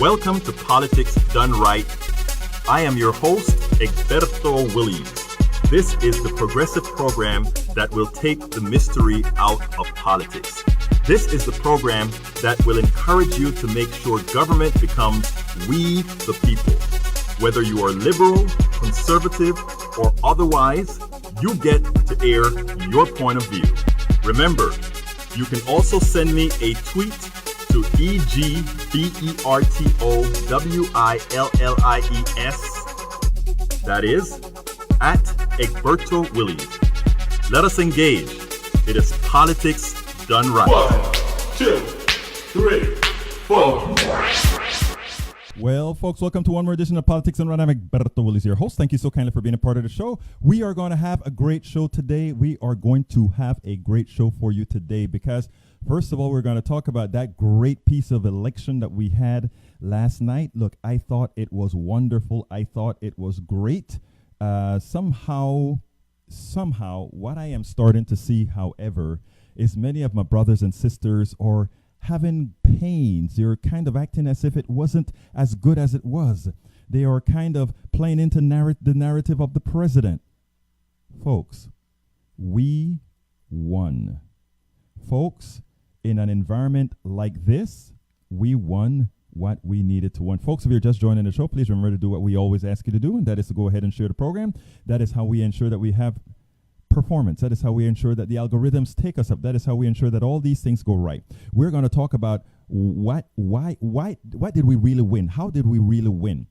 Welcome to Politics Done Right. I am your host, Egberto Willies. This is the progressive program that will take the mystery out of politics. This is the program that will encourage you to make sure government becomes we the people. Whether you are liberal, conservative, or otherwise, you get to air your point of view. Remember, you can also send me a tweet to EGBERTOWILLIES. That is, at Egberto Willies. Let us engage. It is politics done right. 1, 2, 3, 4. Well, folks, welcome to one more edition of Politics Done Right. I'm Egberto Willies, your host. Thank you so kindly for being a part of the show. We are going to have a great show today. We are going to have a great show for you today because, first of all, we're going to talk about that great piece of election that we had last night. Look, I thought it was wonderful. I thought it was great. Somehow, what I am starting to see, however, is many of my brothers and sisters are having pains. They're kind of acting as if it wasn't as good as it was. They are kind of playing into the narrative of the president. Folks, we won. Folks, in an environment like this, we won what we needed to win. Folks, if you're just joining the show, please remember to do what we always ask you to do, and that is to go ahead and share the program. That is how we ensure that we have performance. That is how we ensure that the algorithms take us up. That is how we ensure that all these things go right. We're going to talk about why did we really win? How did we really win?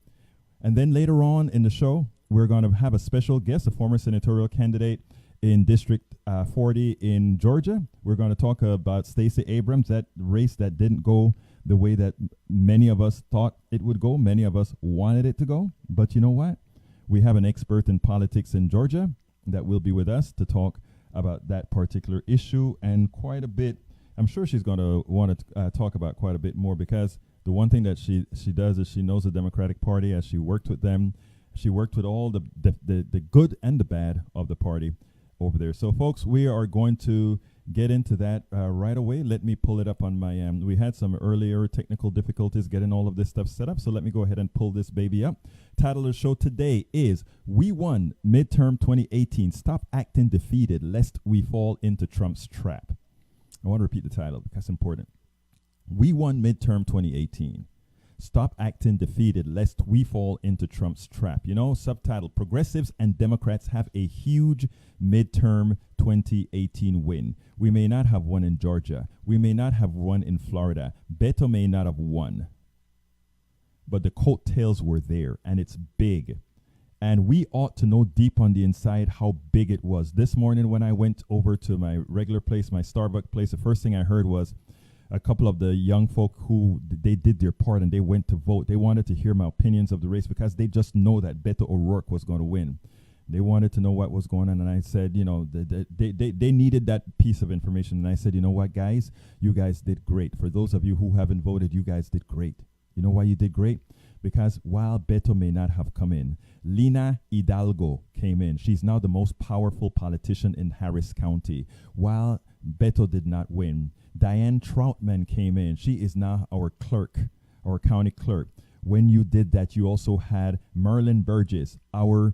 And then later on in the show, we're going to have a special guest, a former senatorial candidate in District 40 in Georgia. We're going to talk about Stacey Abrams, that race that didn't go the way that many of us thought it would go. Many of us wanted it to go. But you know what? We have an expert in politics in Georgia that will be with us to talk about that particular issue and quite a bit. I'm sure she's going to want to talk about quite a bit more, because the one thing that she does is she knows the Democratic Party, as she worked with them. She worked with all the good and the bad of the party over there. So, folks, we are going to get into that right away. Let me pull it up on my we had some earlier technical difficulties getting all of this stuff set up, so let me go ahead and pull this baby up. Title of the show today is We Won Midterm 2018. Stop acting defeated lest we fall into Trump's trap. I want to repeat the title because it's important. We won midterm 2018. Stop acting defeated lest we fall into Trump's trap. You know, subtitle, Progressives and Democrats have a huge midterm 2018 win. We may not have won in Georgia. We may not have won in Florida. Beto may not have won. But the coattails were there, and it's big. And we ought to know deep on the inside how big it was. This morning when I went over to my regular place, my Starbucks place, the first thing I heard was a couple of the young folk who they did their part and they went to vote. They wanted to hear my opinions of the race because they just know that Beto O'Rourke was going to win. They wanted to know what was going on, and I said, you know, they needed that piece of information. And I said, you know what, guys, you guys did great. For those of you who haven't voted, you guys did great. You know why you did great? Because while Beto may not have come in, Lina Hidalgo came in. She's now the most powerful politician in Harris County. While Beto did not win, Diane Troutman came in. She is now our clerk, our county clerk. When you did that, you also had Merlin Burgess, our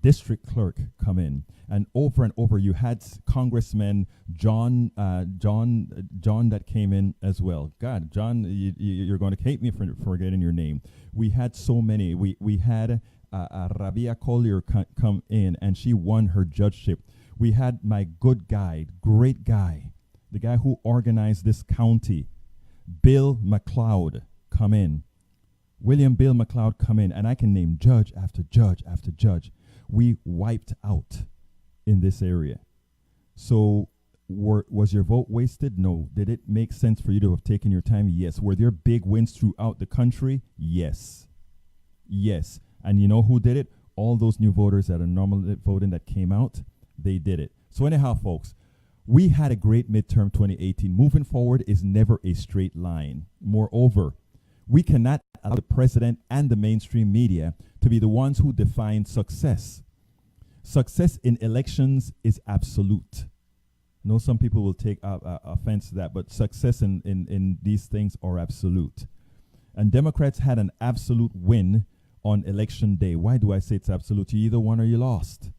district clerk, come in. And over, you had Congressman John that came in as well. God, John, you're going to hate me for forgetting your name. We had so many. We had Rabia Collier come in, and she won her judgeship. We had my good guy, great guy, the guy who organized this county, Bill McLeod, come in. William Bill McLeod come in, and I can name judge after judge after judge. We wiped out in this area. So was your vote wasted? No. Did it make sense for you to have taken your time? Yes. Were there big wins throughout the country? Yes. Yes. And you know who did it? All those new voters that are normally voting that came out, they did it. So anyhow, folks, we had a great midterm 2018. Moving forward is never a straight line. Moreover, we cannot allow the president and the mainstream media to be the ones who define success. Success in elections is absolute. I know some people will take offense to that, but success in these things are absolute. And Democrats had an absolute win on election day. Why do I say it's absolute? You either won or you lost.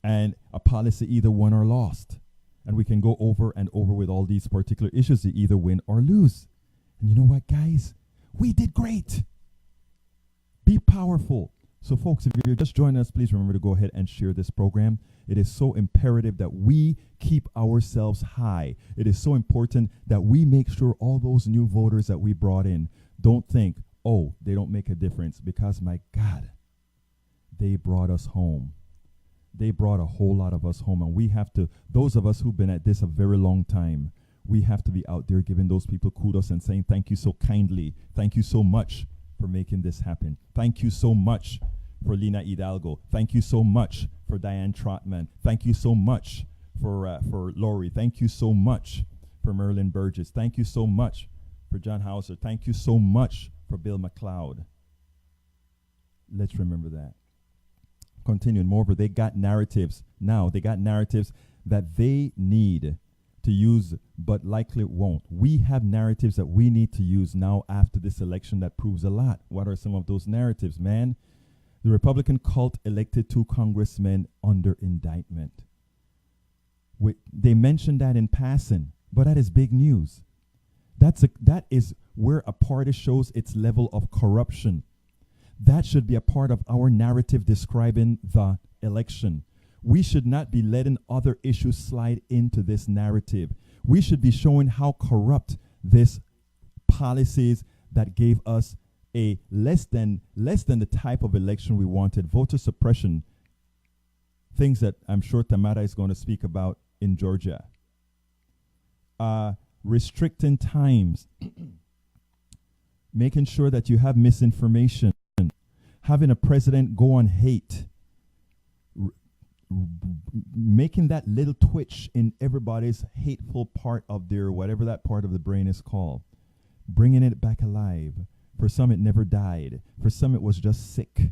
And a policy either won or lost. And we can go over and over with all these particular issues. You either win or lose. And you know what, guys? We did great. Be powerful. So, folks, if you're just joining us, please remember to go ahead and share this program. It is so imperative that we keep ourselves high. It is so important that we make sure all those new voters that we brought in don't think, oh, they don't make a difference, because, my God, they brought us home. They brought a whole lot of us home, and we have to, those of us who've been at this a very long time, we have to be out there giving those people kudos and saying thank you so kindly. Thank you so much for making this happen. Thank you so much for Lina Hidalgo. Thank you so much for Diane Trotman. Thank you so much for Lori. Thank you so much for Merlin Burgess. Thank you so much for John Hauser. Thank you so much for Bill McLeod. Let's remember that. Continuing, moreover, they got narratives now. They got narratives that they need to use, but likely won't. We have narratives that we need to use now after this election that proves a lot. What are some of those narratives, man? The Republican cult elected 2 congressmen under indictment. They mentioned that in passing, but that is big news. That is where a party shows its level of corruption. That should be a part of our narrative describing the election. We should not be letting other issues slide into this narrative. We should be showing how corrupt this policies that gave us a less than the type of election we wanted, voter suppression, things that I'm sure Tamara is going to speak about in Georgia. Restricting times, making sure that you have misinformation, having a president go on hate, making that little twitch in everybody's hateful part of their, whatever that part of the brain is called, bringing it back alive. For some, it never died. For some, it was just sick.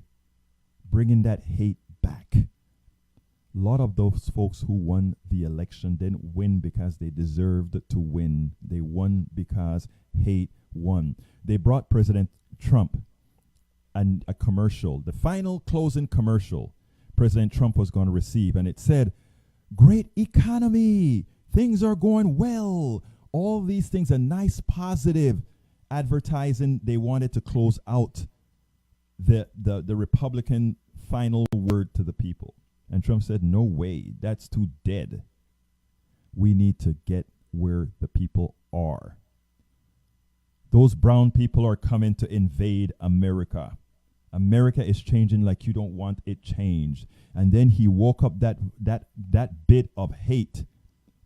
Bringing that hate back. A lot of those folks who won the election didn't win because they deserved to win. They won because hate won. They brought President Trump and a commercial, the final closing commercial President Trump was going to receive, and it said, "Great economy, things are going well." All these things, a nice positive advertising. They wanted to close out the Republican final word to the people. And Trump said, no way, that's too dead. We need to get where the people are. Those brown people are coming to invade America. America is changing like you don't want it changed. And then he woke up that bit of hate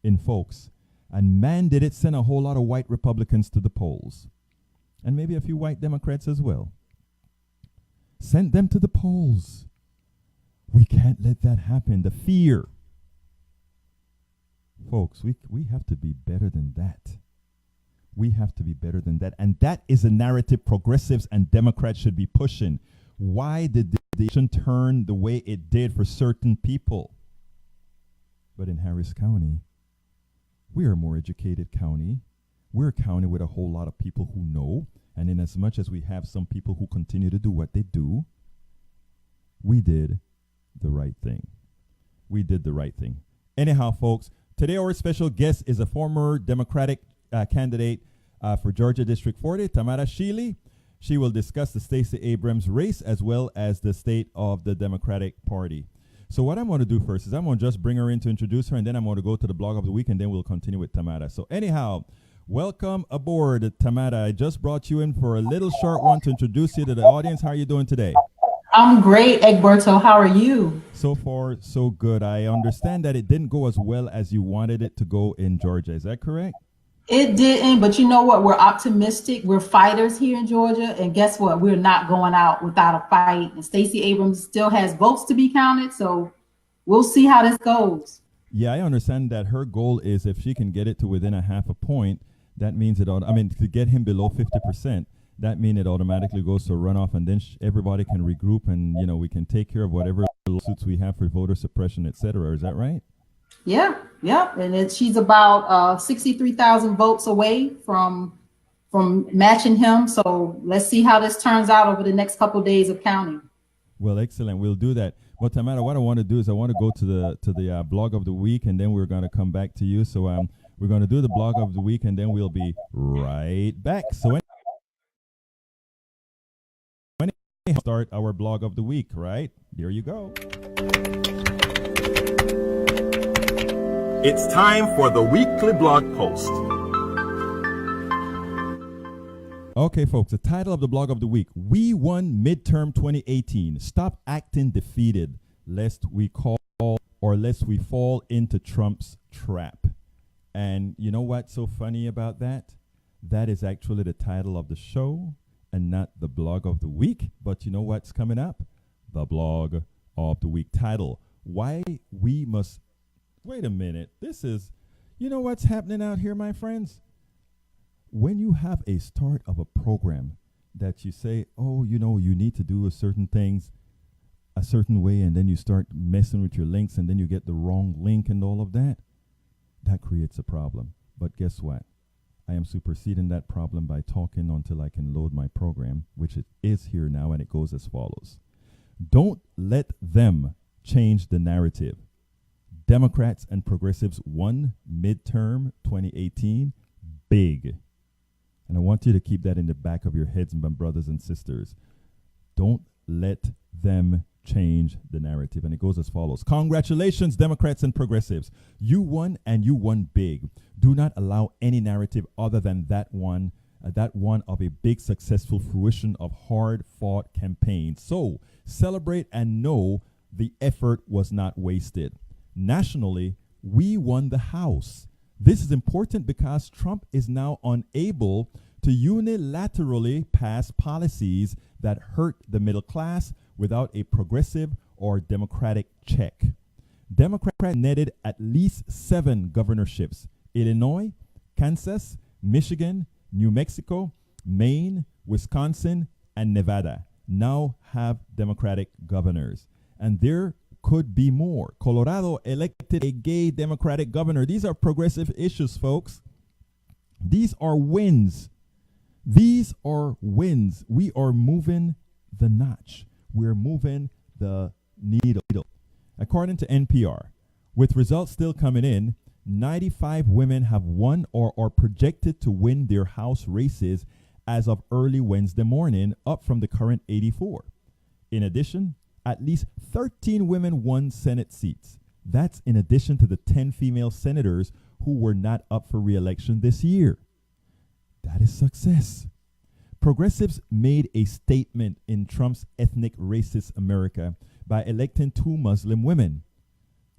in folks. And man, did it send a whole lot of white Republicans to the polls. And maybe a few white Democrats as well. Sent them to the polls. We can't let that happen. The fear. Folks, we have to be better than that. We have to be better than that. And that is a narrative progressives and Democrats should be pushing. Why did the election turn the way it did for certain people? But in Harris County, we are a more educated county. We're a county with a whole lot of people who know. And in as much as we have some people who continue to do what they do, we did the right thing. We did the right thing. Anyhow, folks, today our special guest is a former Democratic candidate for Georgia District 40, Tamara Shealey. She will discuss the Stacey Abrams race as well as the state of the Democratic Party. So what I'm going to do first is I'm going to just bring her in to introduce her, and then I'm going to go to the blog of the week, and then we'll continue with Tamara. So anyhow, welcome aboard, Tamara. I just brought you in for a little short one to introduce you to the audience. How are you doing today? I'm great, Egberto. How are you? So far, so good. I understand that it didn't go as well as you wanted it to go in Georgia. Is that correct? It didn't, but you know what? We're optimistic. We're fighters here in Georgia. And guess what? We're not going out without a fight. And Stacey Abrams still has votes to be counted. So we'll see how this goes. Yeah, I understand that her goal is if she can get it to within a half a point, that means to get him below 50%, that means it automatically goes to a runoff, and then everybody can regroup, and we can take care of whatever lawsuits we have for voter suppression, etc. Is that right? Yeah. And she's about 63,000 votes away from from matching him. So let's see how this turns out over the next couple of days of counting. Well, excellent. We'll do that. But Tamara, what I want to do is I want to go to the blog of the week, and then we're going to come back to you. So we're going to do the blog of the week, and then we'll be right back. So when we start our blog of the week, right? There you go. It's time for the weekly blog post. Okay, folks, the title of the blog of the week: We won midterm 2018. Stop acting defeated, lest we fall into Trump's trap. And you know what's so funny about that? That is actually the title of the show and not the blog of the week. But you know what's coming up? The blog of the week title: Why we must... Wait a minute. This is... You know what's happening out here, my friends? When you have a start of a program that you say, oh, you know, you need to do a certain things a certain way, and then you start messing with your links, and then you get the wrong link and all of that, that creates a problem. But guess what? I am superseding that problem by talking until I can load my program, which it is here now, and it goes as follows. Don't let them change the narrative. Democrats and progressives won midterm 2018 big. And I want you to keep that in the back of your heads, my brothers and sisters. Don't let them change the narrative. And it goes as follows. Congratulations, Democrats and progressives. You won, and you won big. Do not allow any narrative other than that one of a big successful fruition of hard-fought campaigns. So celebrate and know the effort was not wasted. Nationally, we won the House. This is important because Trump is now unable to unilaterally pass policies that hurt the middle class without a progressive or democratic check. Democrats netted at least 7 governorships: Illinois, Kansas, Michigan, New Mexico, Maine, Wisconsin, and Nevada now have Democratic governors. And there could be more. Colorado elected a gay Democratic governor. These are progressive issues, folks. These are wins. These are wins. We are moving the notch. We're moving the needle. According to NPR, with results still coming in, 95 women have won or are projected to win their House races as of early Wednesday morning, up from the current 84. In addition, at least 13 women won Senate seats. That's in addition to the 10 female senators who were not up for re-election this year. That is success. Progressives made a statement in Trump's ethnic racist America by electing 2 Muslim women.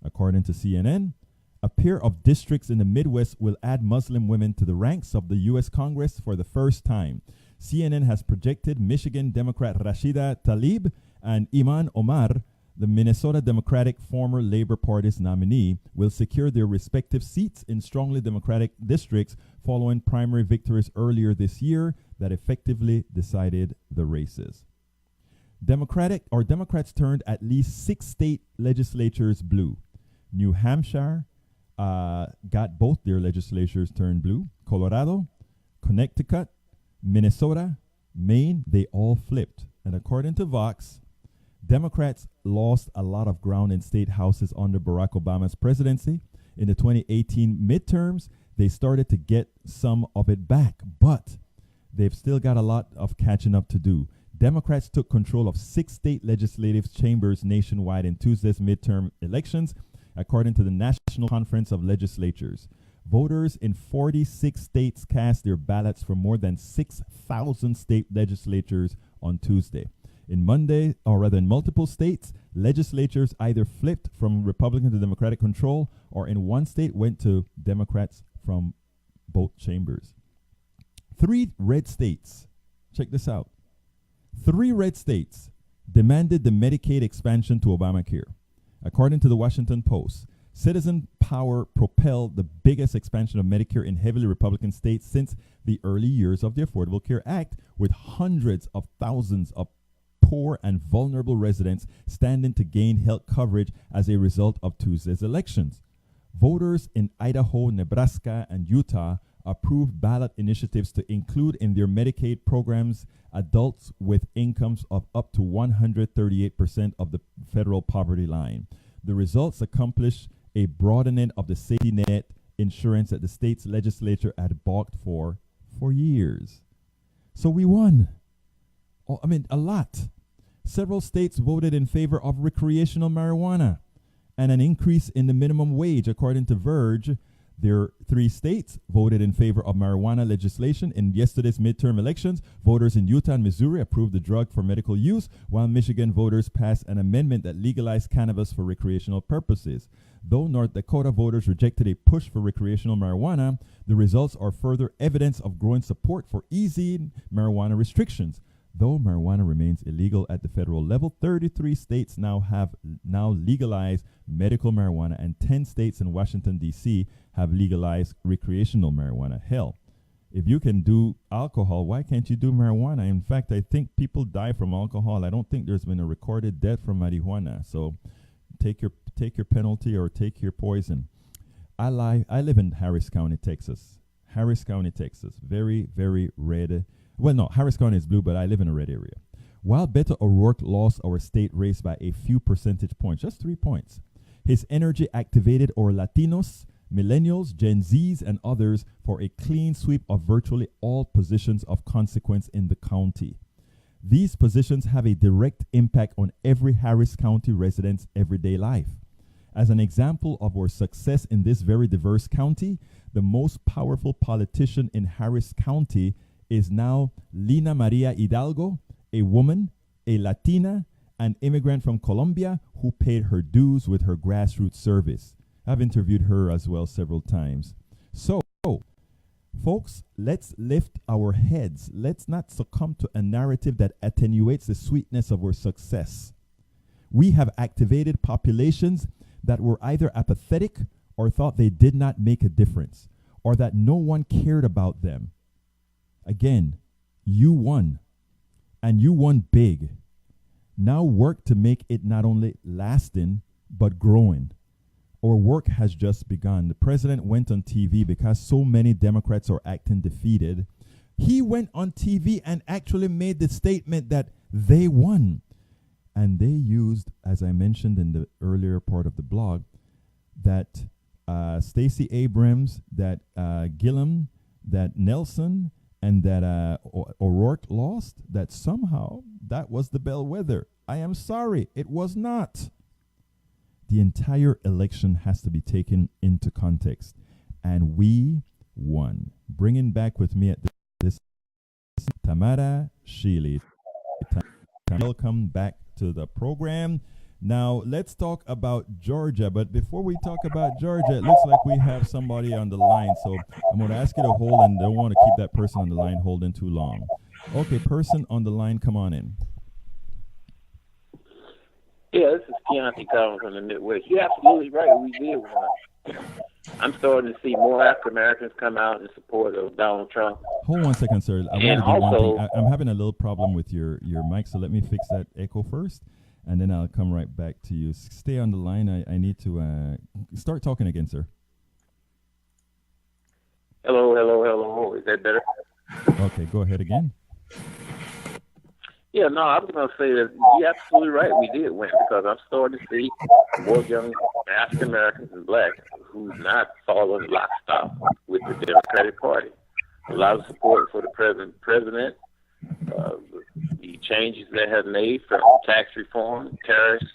According to CNN, a pair of districts in the Midwest will add Muslim women to the ranks of the U.S. Congress for the first time. CNN has projected Michigan Democrat Rashida Tlaib and Iman Omar, the Minnesota Democratic former Labor Party's nominee, will secure their respective seats in strongly Democratic districts following primary victories earlier this year that effectively decided the races. Democrats turned at least 6 state legislatures blue. New Hampshire got both their legislatures turned blue. Colorado, Connecticut, Minnesota, Maine, they all flipped. And according to Vox, Democrats lost a lot of ground in state houses under Barack Obama's presidency. In the 2018 midterms, they started to get some of it back, but they've still got a lot of catching up to do. Democrats took control of 6 state legislative chambers nationwide in Tuesday's midterm elections, according to the National Conference of Legislatures. Voters in 46 states cast their ballots for more than 6,000 state legislatures on Tuesday. In multiple states, legislatures either flipped from Republican to Democratic control, or in one state went to Democrats from both chambers. 3 red states, check this out. 3 red states demanded the Medicaid expansion to Obamacare. According to the Washington Post, citizen power propelled the biggest expansion of Medicare in heavily Republican states since the early years of the Affordable Care Act, with hundreds of thousands of poor and vulnerable residents standing to gain health coverage as a result of Tuesday's elections. Voters in Idaho, Nebraska, and Utah approved ballot initiatives to include in their Medicaid programs adults with incomes of up to 138% of the federal poverty line. The results accomplish a broadening of the safety net insurance that the state's legislature had balked for years. So we won. A lot. Several states voted in favor of recreational marijuana and an increase in the minimum wage. According to Verge, there 3 states voted in favor of marijuana legislation. In yesterday's midterm elections, voters in Utah and Missouri approved the drug for medical use, while Michigan voters passed an amendment that legalized cannabis for recreational purposes. Though North Dakota voters rejected a push for recreational marijuana, the results are further evidence of growing support for easing marijuana restrictions. Though marijuana remains illegal at the federal level, 33 states now legalized medical marijuana, and 10 states in Washington, D.C. have legalized recreational marijuana. Hell, if you can do alcohol, why can't you do marijuana? In fact, I think people die from alcohol. I don't think there's been a recorded death from marijuana. So take your penalty or take your poison. I live in Harris County, Texas. Very, very red. Well, no, Harris County is blue, but I live in a red area. While Beto O'Rourke lost our state race by a few percentage points, just 3 points, his energy activated our Latinos, millennials, Gen Zs, and others for a clean sweep of virtually all positions of consequence in the county. These positions have a direct impact on every Harris County resident's everyday life. As an example of our success in this very diverse county, the most powerful politician in Harris County is now Lina Maria Hidalgo, a woman, a Latina, an immigrant from Colombia who paid her dues with her grassroots service. I've interviewed her as well several times. So, folks, let's lift our heads. Let's not succumb to a narrative that attenuates the sweetness of our success. We have activated populations that were either apathetic or thought they did not make a difference, or that no one cared about them. Again, you won, and you won big. Now work to make it not only lasting, but growing. Our work has just begun. The president went on TV because so many Democrats are acting defeated. He went on TV and actually made the statement that they won. And they used, as I mentioned in the earlier part of the blog, that Stacey Abrams, that Gillum, that Nelson, and that O'Rourke lost, that somehow that was the bellwether. I am sorry, it was not. The entire election has to be taken into context, and we won. Bringing back with me at this Tamara Shealey. Welcome back to the program. Now, let's talk about Georgia. But before we talk about Georgia, it looks like we have somebody on the line. So I'm going to ask you to hold, and don't want to keep that person on the line holding too long. Okay, person on the line, come on in. Yeah, this is Keontae calling from the Midwest. You're absolutely right. We did win. I'm starting to see more African Americans come out in support of Donald Trump. Hold 1 second, sir. I want to do also, one thing. I'm having a little problem with your mic, so let me fix that echo first, and then I'll come right back to you. Stay on the line. I need to start talking again, sir. Hello. Is that better? Okay, go ahead again. Yeah, no, I was going to say that you're absolutely right. We did win because I'm starting to see more young African Americans and blacks who's not following lockstep with the Democratic Party. A lot of support for the president, the changes that have made from tax reform, tariffs,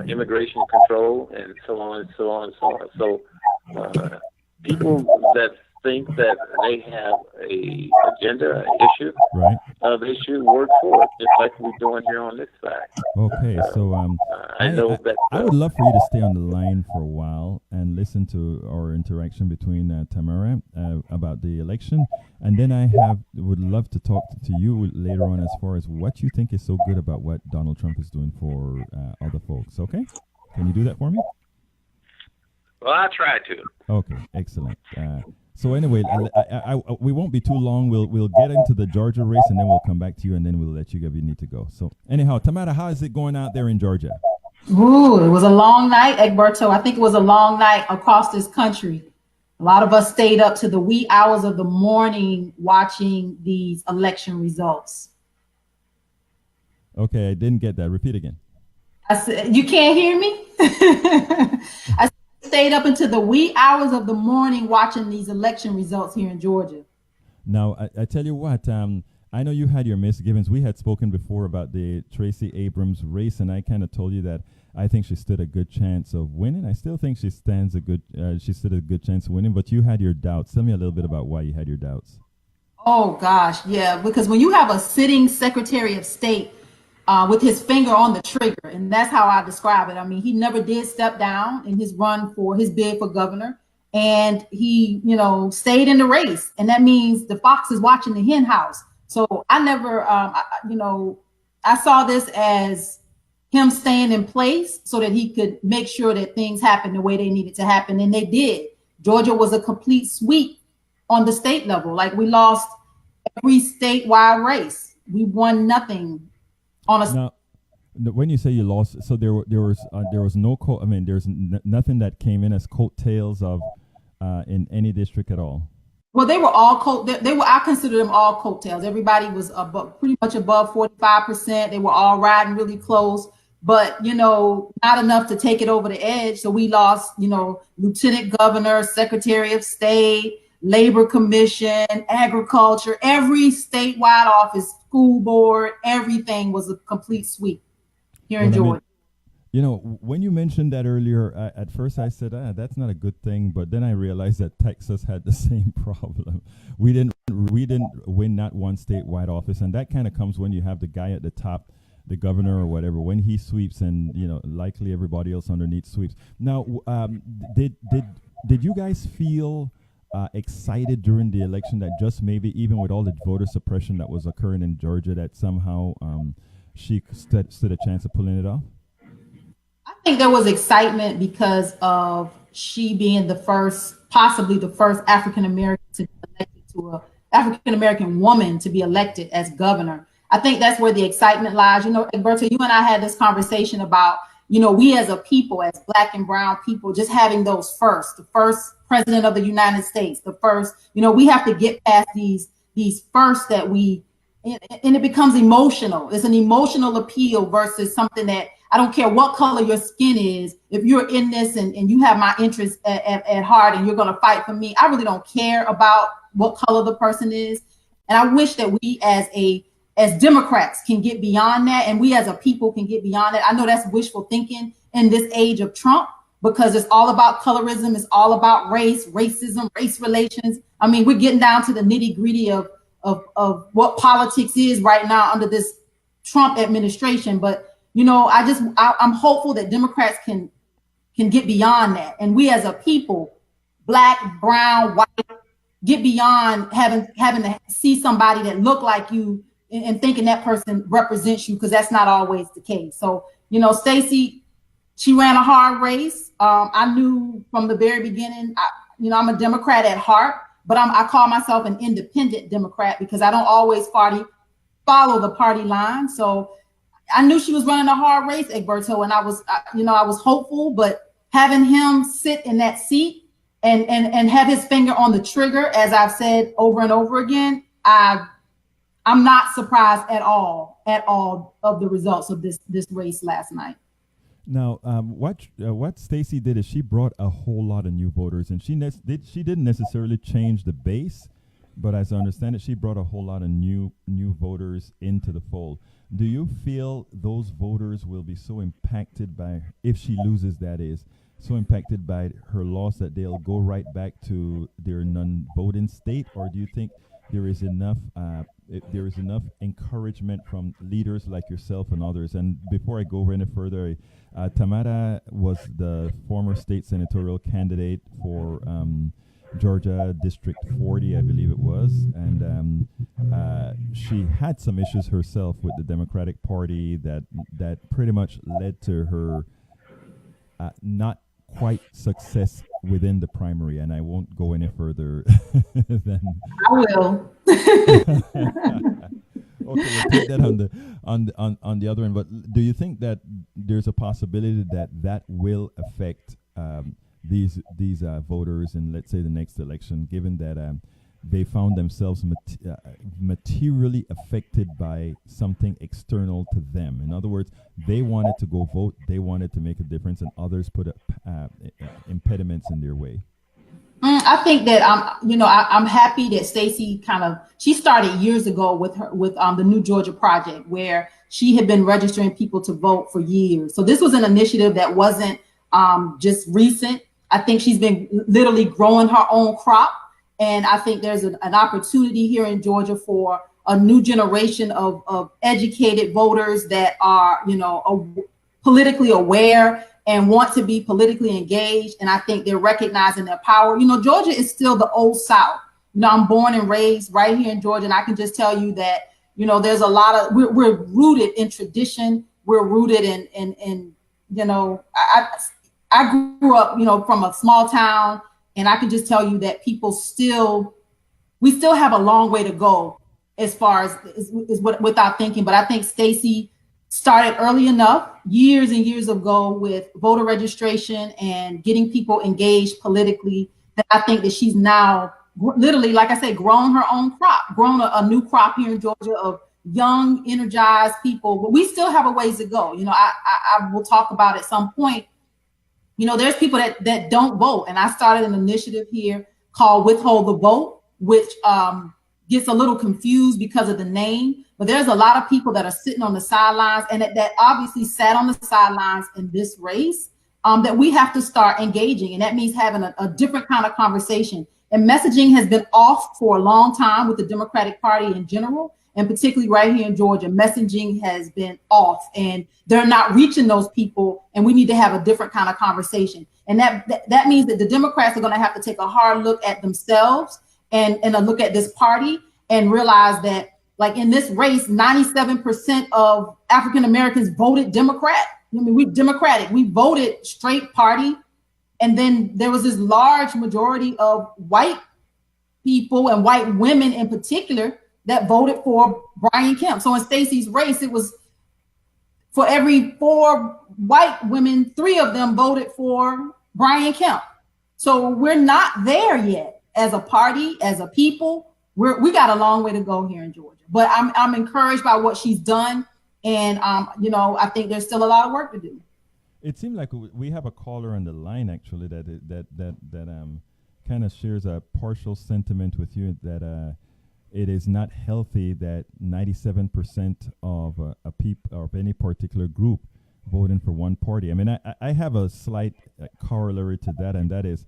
immigration control, and so on and so on and so on. So people that think that they have a agenda, an issue, right? They should work for it, just like we're doing here on this side. Okay, so I know that I would love for you to stay on the line for a while and listen to our interaction between Tamara about the election, and then I would love to talk to you later on as far as what you think is so good about what Donald Trump is doing for other folks. Okay, can you do that for me? Well, I try to. Okay, excellent. So anyway, we won't be too long. We'll get into the Georgia race, and then we'll come back to you, and then we'll let you go if you need to go. So anyhow, Tamara, how is it going out there in Georgia? Ooh, it was a long night, Egberto. I think it was a long night across this country. A lot of us stayed up to the wee hours of the morning watching these election results. Okay, I didn't get that. Repeat again. I said, you can't hear me? I stayed up into the wee hours of the morning watching these election results here in Georgia. Now, I tell you what, I know you had your misgivings. We had spoken before about the Stacey Abrams race, and I kind of told you that I think she stood a good chance of winning. I still think she stood a good chance of winning, but you had your doubts. Tell me a little bit about why you had your doubts. Oh, gosh, yeah, because when you have a sitting Secretary of State with his finger on the trigger, and that's how I describe it. I mean, he never did step down in his run for his bid for governor. And he, stayed in the race. And that means the fox is watching the hen house. So I never, I saw this as him staying in place so that he could make sure that things happened the way they needed to happen. And they did. Georgia was a complete sweep on the state level. Like, we lost every statewide race. We won nothing on a. Now, when you say you lost, so there was no there's nothing that came in as coattails of in any district at all. Well, they were all they were. I consider them all coattails. Everybody was pretty much above 45%. They were all riding really close, but not enough to take it over the edge. So we lost, lieutenant governor, secretary of state, labor commission, agriculture, every statewide office, school board, everything was a complete sweep here in Georgia. When you mentioned that earlier, at first I said, that's not a good thing. But then I realized that Texas had the same problem. We didn't win not one statewide office. And that kind of comes when you have the guy at the top, the governor or whatever, when he sweeps and, likely everybody else underneath sweeps. Now, did you guys feel excited during the election that just maybe even with all the voter suppression that was occurring in Georgia, that somehow she stood a chance of pulling it off? I think there was excitement because of she being possibly the first African American to be elected African American woman to be elected as governor. I think that's where the excitement lies. Egberto, you and I had this conversation about, we as a people, as Black and brown people, just having the first president of the United States, the first, we have to get past these firsts that and it becomes emotional. It's an emotional appeal versus something that, I don't care what color your skin is. If you're in this and you have my interest at heart and you're going to fight for me, I really don't care about what color the person is. And I wish that we as Democrats can get beyond that, and we as a people can get beyond it. I know that's wishful thinking in this age of Trump, because it's all about colorism. It's all about racism, race relations. I mean, we're getting down to the nitty gritty of what politics is right now under this Trump administration. But I'm hopeful that Democrats can get beyond that. And we as a people, Black, brown, white, get beyond having to see somebody that look like you and thinking that person represents you, because that's not always the case. So, Stacey, she ran a hard race. I knew from the very beginning, I'm a Democrat at heart, but I call myself an independent Democrat because I don't always follow the party line. So I knew she was running a hard race, Egberto, and I was hopeful, but having him sit in that seat and have his finger on the trigger, as I've said over and over again, I'm not surprised at all of the results of this race last night. Now, what Stacey did is she brought a whole lot of new voters, and she didn't necessarily change the base, but as I understand it, she brought a whole lot of new voters into the fold. Do you feel those voters will be so impacted by, if she loses, that is, so impacted by her loss that they'll go right back to their non-voting state, or do you think there is enough encouragement from leaders like yourself and others? And before I go any further, Tamara was the former state senatorial candidate for Georgia District 40, I believe it was, and she had some issues herself with the Democratic Party that pretty much led to her not quite success within the primary, and I won't go any further than I will. Okay, we'll take that on the other end. But do you think that there's a possibility that will affect these voters in, let's say, the next election, given that they found themselves materially affected by something external to them. In other words, they wanted to go vote, they wanted to make a difference, and others put impediments in their way. I think that I'm happy that Stacey she started years ago with the New Georgia Project, where she had been registering people to vote for years. So this was an initiative that wasn't just recent. I think she's been literally growing her own crop. And I think there's an opportunity here in Georgia for a new generation of educated voters that are, politically aware and want to be politically engaged. And I think they're recognizing their power. Georgia is still the old South. I'm born and raised right here in Georgia. And I can just tell you that, there's a lot of, we're rooted in tradition. We're rooted in I grew up, from a small town. And I can just tell you that we still have a long way to go as far as without thinking. But I think Stacey started early enough, years and years ago, with voter registration and getting people engaged politically, that I think that she's now literally, like I said, grown her own crop, grown a new crop here in Georgia of young, energized people. But we still have a ways to go. I will talk about at some point. There's people that don't vote. And I started an initiative here called Withhold the Vote, which gets a little confused because of the name. But there's a lot of people that are sitting on the sidelines and that obviously sat on the sidelines in this race that we have to start engaging. And that means having a different kind of conversation. And messaging has been off for a long time with the Democratic Party in general. And particularly right here in Georgia, messaging has been off and they're not reaching those people. And we need to have a different kind of conversation. And that means that the Democrats are going to have to take a hard look at themselves and a look at this party and realize that, like in this race, 97% of African Americans voted Democrat. We're Democratic. We voted straight party. And then there was this large majority of white people and white women in particular that voted for Brian Kemp. So in Stacey's race, it was for every 4 white women, 3 of them voted for Brian Kemp. So we're not there yet as a party, as a people. We got a long way to go here in Georgia. But I'm encouraged by what she's done, and I think there's still a lot of work to do. It seemed like we have a caller on the line actually that kind of shares a partial sentiment with you that. It is not healthy that 97% of of any particular group voting for one party. I mean, I have a slight corollary to that, and that is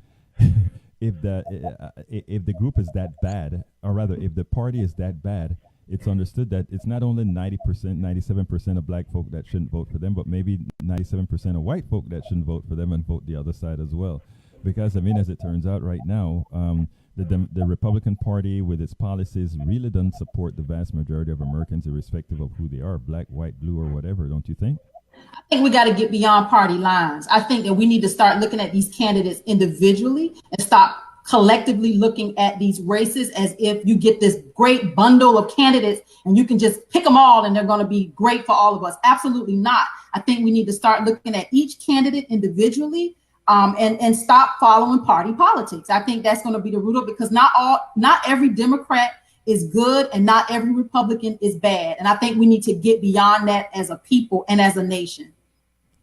if the group is that bad, or rather, if the party is that bad, it's understood that it's not only 90%, 97% of black folk that shouldn't vote for them, but maybe 97% of white folk that shouldn't vote for them and vote the other side as well. Because, I mean, as it turns out right now, the Republican Party with its policies really doesn't support the vast majority of Americans, irrespective of who they are, black, white, blue, or whatever, don't you think? I think we got to get beyond party lines. I think that we need to start looking at these candidates individually and stop collectively looking at these races as if you get this great bundle of candidates and you can just pick them all and they're going to be great for all of us. Absolutely not. I think we need to start looking at each candidate individually. And stop following party politics. I think that's going to be the root of it, because not every Democrat is good and not every Republican is bad. And I think we need to get beyond that as a people and as a nation.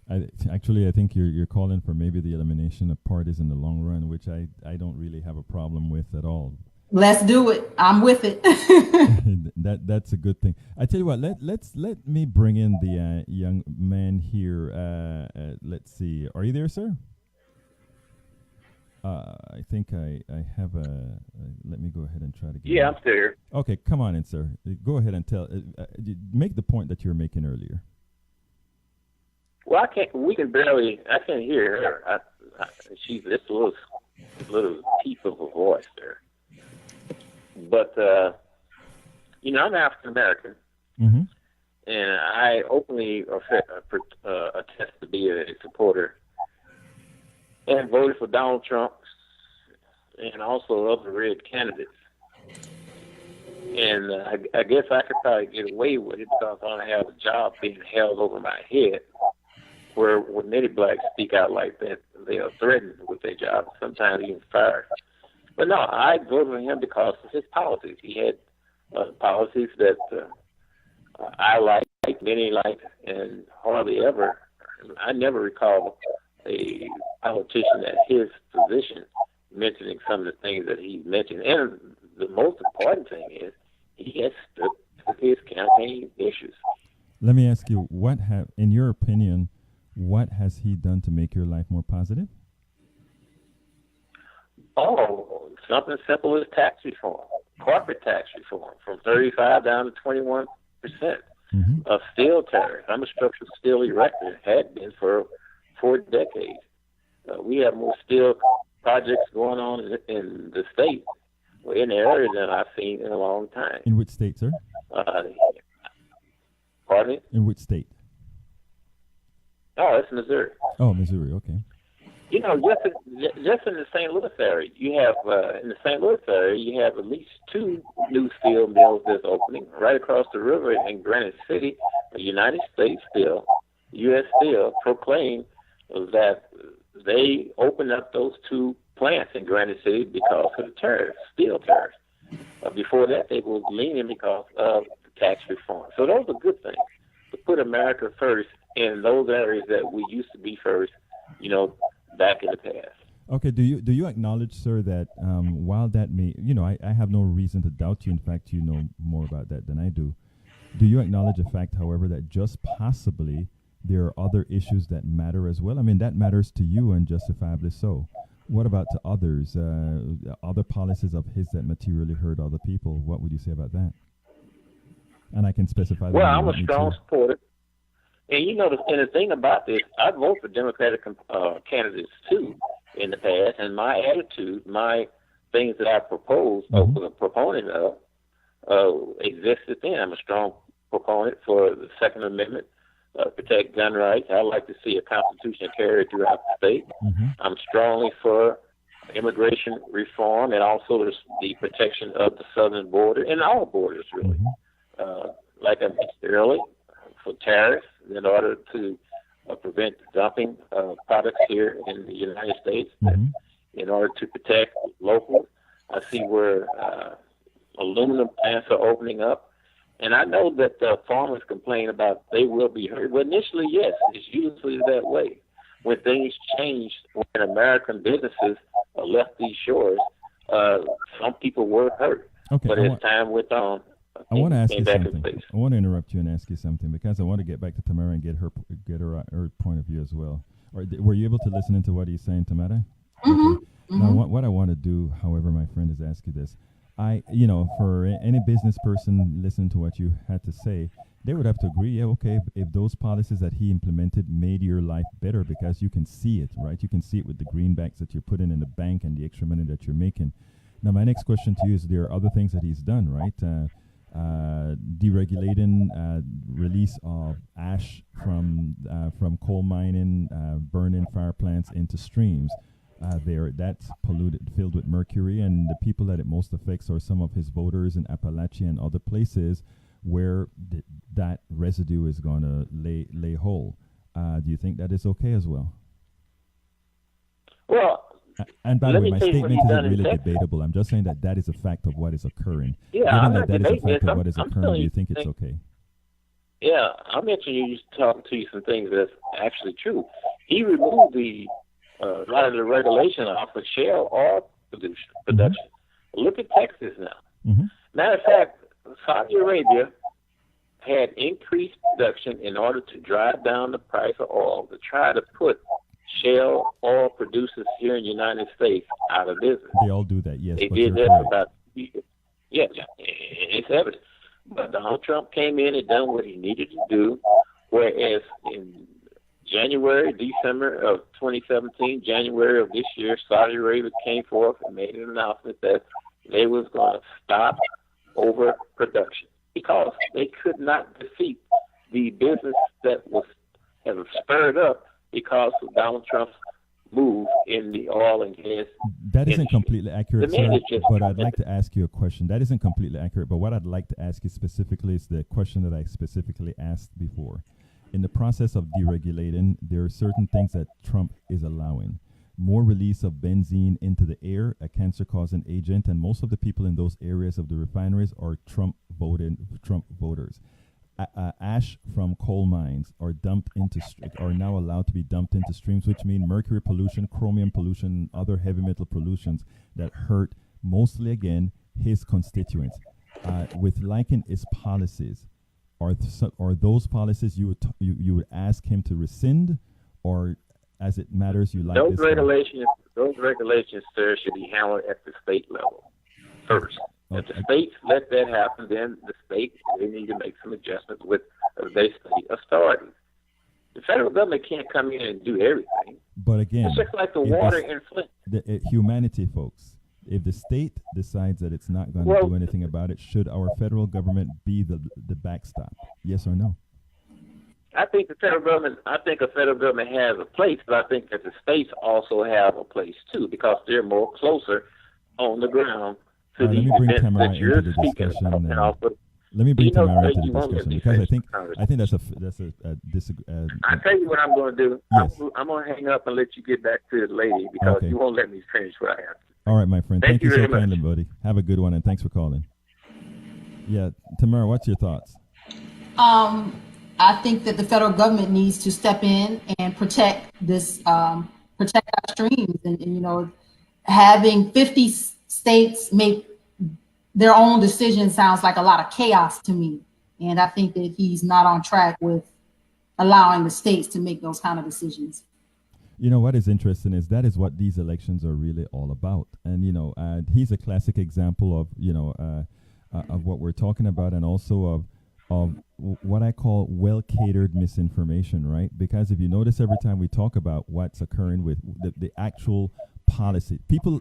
I think you're calling for maybe the elimination of parties in the long run, which I don't really have a problem with at all. Let's do it. I'm with it. That's a good thing. I tell you what, let me bring in the young man here. Let's see. Are you there, sir? I think I have a. Let me go ahead and try to get. Yeah, I'm still here. Okay, come on in, sir. Go ahead and make the point that you were making earlier. Well, I can't hear her. She's just a little piece of a voice there. But I'm African American, mm-hmm. and I openly attest to be a supporter and voted for Donald Trump and also other red candidates. And I guess I could probably get away with it because I don't have a job being held over my head. where when many blacks speak out like that, they are threatened with their job, sometimes even fired. But no, I voted for him because of his policies. He had policies that I liked, many liked, and hardly ever, I never recall a politician at his position mentioning some of the things that he mentioned. And the most important thing is he has stood to his campaign issues. Let me ask you, in your opinion, what has he done to make your life more positive? Oh, something simple as tax reform, corporate tax reform, from 35 down to 21%. Steel tariffs. I'm a structural steel erector, had been for 4 decades. We have more steel projects going on in the state, or in the area, than I've seen in a long time. In which state, sir? Pardon me? In which state? Oh, it's Missouri. Oh, Missouri, okay. You know, just in the St. Louis area, you have you have at least 2 new steel mills that's opening right across the river in Granite City. The United States Steel, U.S. Steel, proclaimed that they opened up those 2 plants in Granite City because of the tariffs, steel tariffs. Before that, they were leaning because of the tax reform. So those are good things, to put America first in those areas that we used to be first, you know, back in the past. Okay, do you acknowledge, sir, that while that may, I have no reason to doubt you. In fact, you know more about that than I do. Do you acknowledge the fact, however, that just possibly there are other issues that matter as well? I mean, that matters to you, and justifiably so. What about to others, other policies of his that materially hurt other people? What would you say about that? And I can specify that. Well, I'm a strong supporter. And you know, and the thing about this, I vote for Democratic candidates too in the past, and my attitude, my things that I propose, or was a proponent of, existed then. I'm a strong proponent for the Second Amendment, protect gun rights. I like to see a constitution carried throughout the state. I'm strongly for immigration reform, and also the protection of the southern border and all borders, really. Like I mentioned earlier, for tariffs in order to prevent dumping products here in the United States, in order to protect locals. I see where aluminum plants are opening up. And I know that farmers complain about they will be hurt. Well, initially, yes, it's usually that way. When things changed, when American businesses left these shores, some people were hurt. Okay, but as time went on, I want to ask you something. I want to interrupt you and ask you something, because I want to get back to Tamara and get her point of view as well. Or were you able to listen into what he's saying, Tamara? Okay. Now, what I want to do, however, my friend, is ask you this. For any business person listening to what you had to say, they would have to agree, yeah, okay, if those policies that he implemented made your life better, because you can see it, right? You can see it with the greenbacks that you're putting in the bank and the extra money that you're making. Now, my next question to you is, there are other things that he's done, right? Deregulating release of ash from coal mining, burning fire plants into streams. That's polluted, filled with mercury, and the people that it most affects are some of his voters in Appalachia and other places where that residue is going to lay hold. Do you think that is okay as well? Well, and by the way, my statement isn't really debatable. I'm just saying that is a fact of what is occurring. Yeah, given that is a fact of what is occurring, do you think it's okay? Yeah, I mentioned you talking to you some things that's actually true. He removed a lot of the regulation off of shale oil production. Look at Texas now. Matter of fact, Saudi Arabia had increased production in order to drive down the price of oil, to try to put shale oil producers here in the United States out of business. They all do that, yes. They did that for about 2 years. Yeah, it's evident. But Donald Trump came in and done what he needed to do, whereas in January, December of 2017, January of this year, Saudi Arabia came forth and made an announcement that they was going to stop overproduction because they could not defeat the business that have spurred up because of Donald Trump's move in the oil and gas. That isn't completely accurate, sir, but I'd like to ask you a question. That isn't completely accurate, but what I'd like to ask you specifically is the question that I specifically asked before. in the process of deregulating, there are certain things that Trump is allowing. More release of benzene into the air, a cancer-causing agent, and most of the people in those areas of the refineries are Trump voters. Ash from coal mines are are now allowed to be dumped into streams, which mean mercury pollution, chromium pollution, and other heavy metal pollutions that hurt mostly again his constituents. With liking his policies, are those policies you would ask him to rescind, or as it matters you like those this regulations? Those regulations, sir, should be handled at the state level first. If the states let that happen, then the states they need to make some adjustments with their state authorities. The federal government can't come in and do everything. But again, it's just like the water in Flint. Humanity, folks. If the state decides that it's not going to do anything about it, should our federal government be the backstop? Yes or no? I think the federal government has a place, but I think that the states also have a place too, because they're more closer on the ground to the events that you're speaking about. Let me bring Tamara into the discussion, because I think that's a I tell you what I'm going to do. Yes. I'm going to hang up and let you get back to the lady, because you won't let me finish what I have to. All right, my friend. Thank you so very much. kindly, buddy. Have a good one, and thanks for calling. Yeah, Tamara, what's your thoughts? I think that the federal government needs to step in and protect this, protect our streams, and having 50 states make their own decision sounds like a lot of chaos to me. And I think that he's not on track with allowing the states to make those kind of decisions. You know, what is interesting is that is what these elections are really all about. And, he's a classic example of what we're talking about, and also of what I call well-catered misinformation, right? Because if you notice, every time we talk about what's occurring with the actual policy,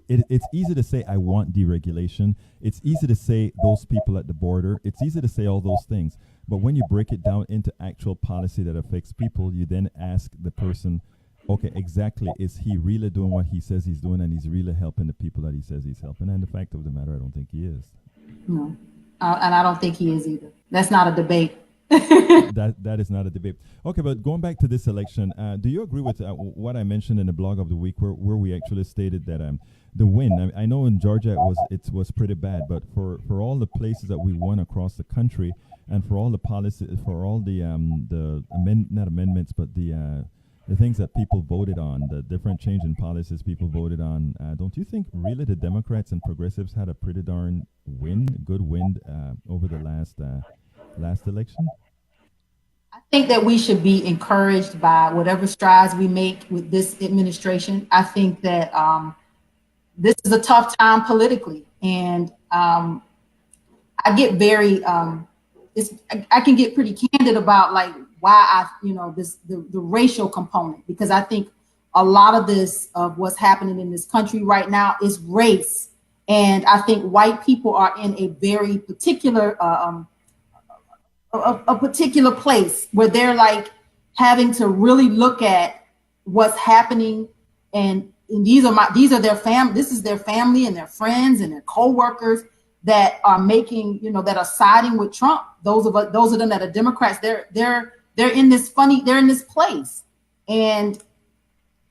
it's easy to say, I want deregulation. It's easy to say those people at the border. It's easy to say all those things. But when you break it down into actual policy that affects people, you then ask the person, okay, exactly, is he really doing what he says he's doing, and he's really helping the people that he says he's helping? And the fact of the matter, I don't think he is. No, and I don't think he is either. That's not a debate. That is not a debate. Okay, but going back to this election, do you agree with what I mentioned in the blog of the week, where we actually stated that the win? I know in Georgia it was pretty bad, but for all the places that we won across the country, and for all the policies, for all the not amendments, but the things that people voted on, the different change in policies people voted on, don't you think really the Democrats and progressives had a pretty darn good win over the last election? I think that we should be encouraged by whatever strides we make with this administration. I think that this is a tough time politically, and I get very I can get pretty candid about like why the racial component, because I think a lot of this of what's happening in this country right now is race, and I think white people are in a very particular a particular place where they're like having to really look at what's happening, and these are their family. This is their family and their friends and their co-workers that are making, that are siding with Trump. Those of them that are Democrats, they're in this place. And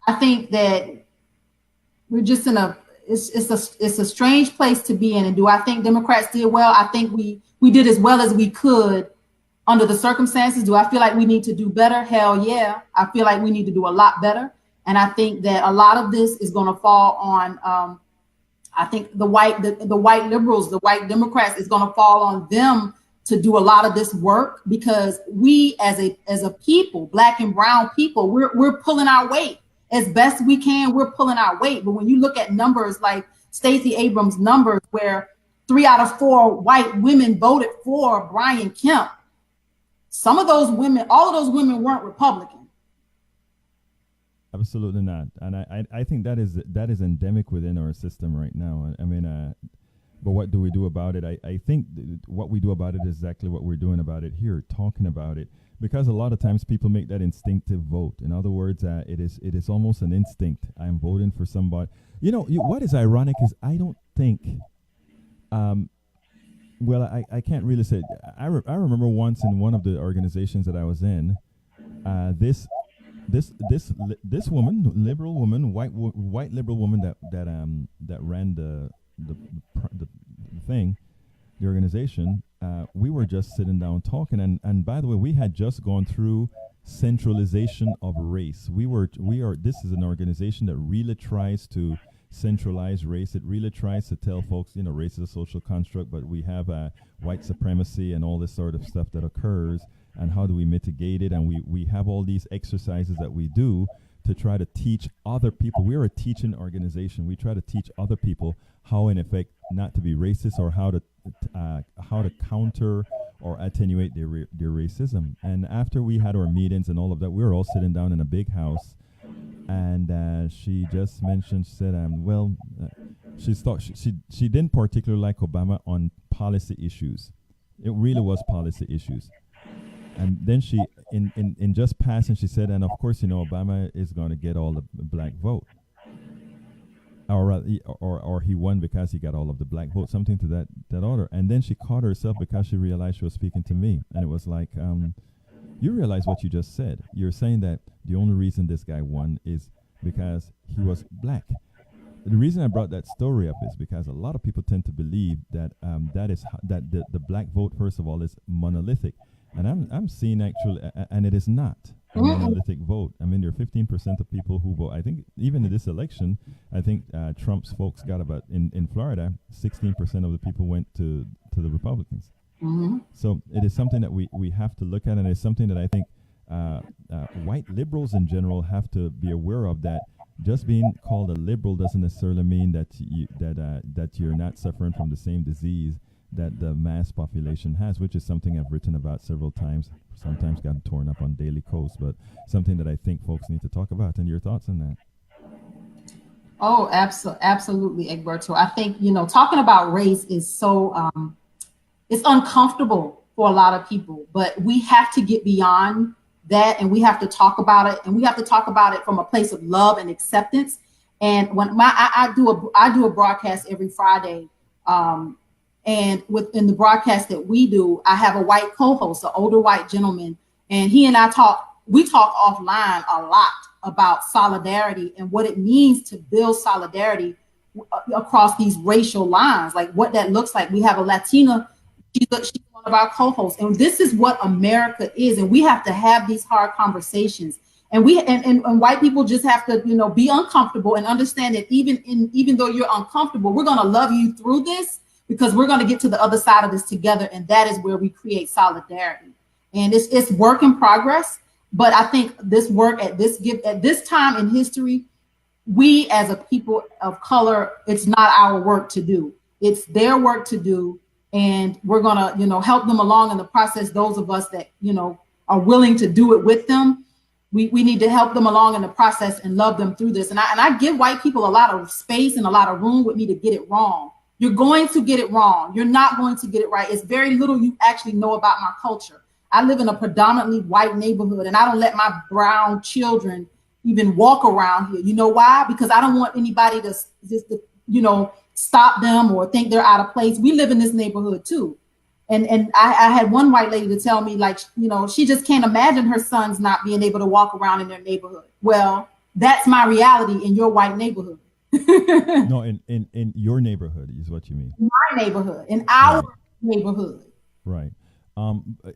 I think that we're just it's a strange place to be in. And do I think Democrats did well? I think we did as well as we could under the circumstances. Do I feel like we need to do better? Hell yeah. I feel like we need to do a lot better. And I think that a lot of this is going to fall on, I think the white liberals, the white Democrats, is going to fall on them to do a lot of this work, because we as a people, Black and brown people, we're pulling our weight as best we can. We're pulling our weight. But when you look at numbers like Stacey Abrams' numbers, where 3 out of 4 white women voted for Brian Kemp, all of those women weren't Republican. Absolutely not. And I think that is endemic within our system right now. I mean, but what do we do about it? I think what we do about it is exactly what we're doing about it here, talking about it, because a lot of times people make that instinctive vote. In other words, it is almost an instinct. I'm voting for somebody. What is ironic is I don't think, well, I can't really say. I remember once in one of the organizations that I was in, This woman, liberal woman, white liberal woman that ran the thing, the organization. We were just sitting down talking, and by the way, we had just gone through centralization of race. We are. This is an organization that really tries to centralize race. It really tries to tell folks, race is a social construct, but we have white supremacy and all this sort of stuff that occurs. And how do we mitigate it? And we have all these exercises that we do to try to teach other people. We're a teaching organization. We try to teach other people how, in effect, not to be racist, or how to counter or attenuate their racism. And after we had our meetings and all of that, we were all sitting down in a big house. And she just mentioned, she said, she didn't particularly like Obama on policy issues. It really was policy issues. And then she, in just passing, she said, and of course, Obama is going to get all the black vote, or he won because he got all of the black vote, something to that order. And then she caught herself because she realized she was speaking to me, and it was like, you realize what you just said. You're saying that the only reason this guy won is because he was black. The reason I brought that story up is because a lot of people tend to believe that that the black vote, first of all, is monolithic. And I'm seeing actually, and it is not a monolithic vote. I mean, there are 15% of people who vote. I think even in this election, I think Trump's folks got about, in Florida, 16% of the people went to the Republicans. Mm-hmm. So it is something that we have to look at, and it's something that I think white liberals in general have to be aware of, that just being called a liberal doesn't necessarily mean that you're not suffering from the same disease that the mass population has, which is something I've written about several times, sometimes gotten torn up on Daily Kos, but something that I think folks need to talk about. And your thoughts on that? Oh, absolutely, Egberto. I think, talking about race is so, it's uncomfortable for a lot of people, but we have to get beyond that, and we have to talk about it, and we have to talk about it from a place of love and acceptance. And when I do a broadcast every Friday, and within the broadcast that we do, I have a white co-host, an older white gentleman, and he and I talk offline a lot about solidarity and what it means to build solidarity across these racial lines, like what that looks like. We have a Latina, she's one of our co-hosts, and this is what America is, and we have to have these hard conversations. And and white people just have to, be uncomfortable and understand that even though you're uncomfortable, we're going to love you through this, because we're going to get to the other side of this together, and that is where we create solidarity. And it's work in progress, but I think this work at this time in history, we as a people of color, it's not our work to do. It's their work to do, and we're going to, help them along in the process. Those of us that, are willing to do it with them, we need to help them along in the process and love them through this. And I give white people a lot of space and a lot of room with me to get it wrong. You're going to get it wrong. You're not going to get it right. It's very little you actually know about my culture. I live in a predominantly white neighborhood, and I don't let my brown children even walk around here. You know why? Because I don't want anybody to just, stop them or think they're out of place. We live in this neighborhood too. And I had one white lady to tell me, like, she just can't imagine her sons not being able to walk around in their neighborhood. Well, that's my reality in your white neighborhood. No, in your neighborhood is what you mean. My neighborhood, in our neighborhood. Right.